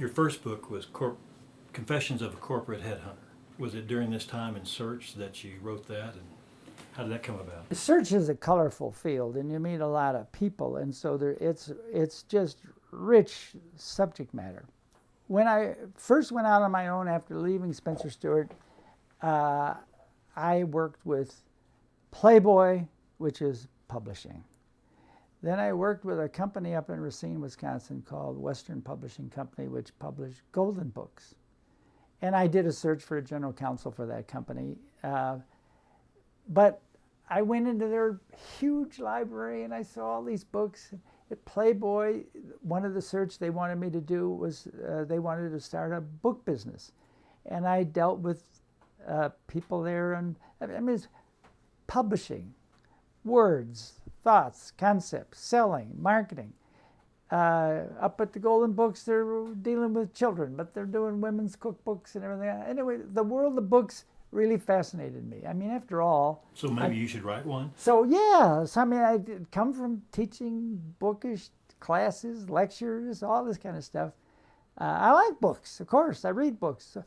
Your first book was Confessions of a Corporate Headhunter. Was it during this time in search that you wrote that, and how did that come about? Search is a colorful field, and you meet a lot of people, and so it's just rich subject matter. When I first went out on my own after leaving Spencer Stuart, I worked with Playboy, which is publishing. Then I worked with a company up in Racine, Wisconsin called Western Publishing Company, which published Golden Books. And I did a search for a general counsel for that company. But I went into their huge library and I saw all these books. At Playboy, one of the search they wanted me to do was they wanted to start a book business. And I dealt with people there, and I mean, it's publishing, words, thoughts, concepts, selling, marketing. Up at the Golden Books, they're dealing with children, but they're doing women's cookbooks and everything. Anyway, the world of books really fascinated me. I mean, after all... So maybe you should write one? So, yeah. So, I mean, I come from teaching bookish classes, lectures, all this kind of stuff. I like books, of course. I read books.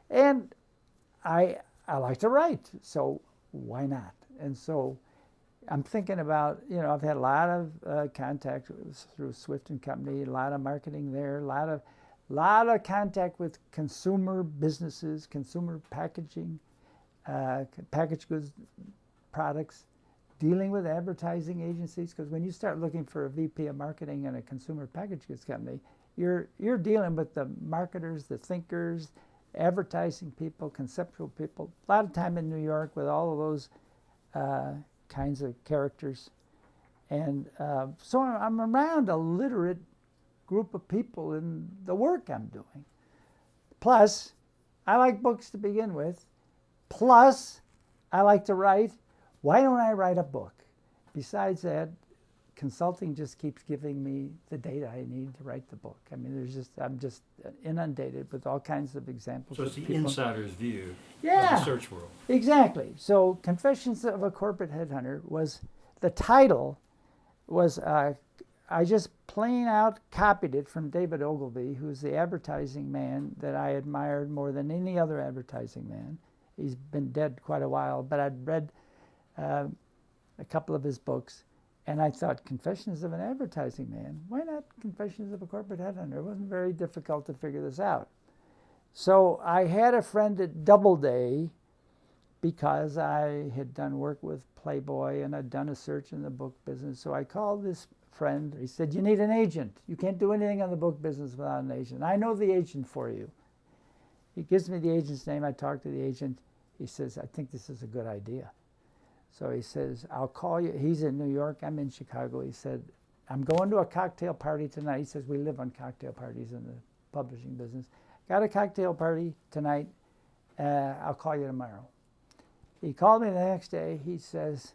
And I like to write, so why not? And so I'm thinking about, I've had a lot of contact through Swift and Company, a lot of marketing there, a lot of contact with consumer businesses, consumer packaging, packaged goods products, dealing with advertising agencies, because when you start looking for a VP of marketing in a consumer packaged goods company, you're dealing with the marketers, the thinkers, advertising people, conceptual people, a lot of time in New York with all of those kinds of characters. And so I'm around a literate group of people in the work I'm doing. Plus, I like books to begin with. Plus, I like to write. Why don't I write a book? Besides that, consulting just keeps giving me the data I need to write the book. I mean, I'm just inundated with all kinds of examples. So it's the insider's view of Yeah, the search world. Exactly. So Confessions of a Corporate Headhunter was, the title was, I just plain out copied it from David Ogilvy, who's the advertising man that I admired more than any other advertising man. He's been dead quite a while, but I'd read a couple of his books. And I thought, Confessions of an Advertising Man, why not Confessions of a Corporate Headhunter? It wasn't very difficult to figure this out. So I had a friend at Doubleday, because I had done work with Playboy and I'd done a search in the book business. So I called this friend. He said, you need an agent. You can't do anything on the book business without an agent. I know the agent for you. He gives me the agent's name. I talk to the agent. He says, I think this is a good idea. So he says, I'll call you. He's in New York. I'm in Chicago. He said, I'm going to a cocktail party tonight. He says, we live on cocktail parties in the publishing business. Got a cocktail party tonight. I'll call you tomorrow. He called me the next day. He says,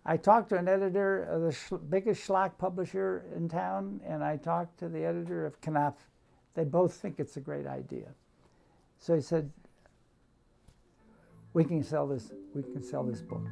I talked to an editor of the biggest schlock publisher in town, and I talked to the editor of Knopf. They both think it's a great idea. So he said, we can sell this book.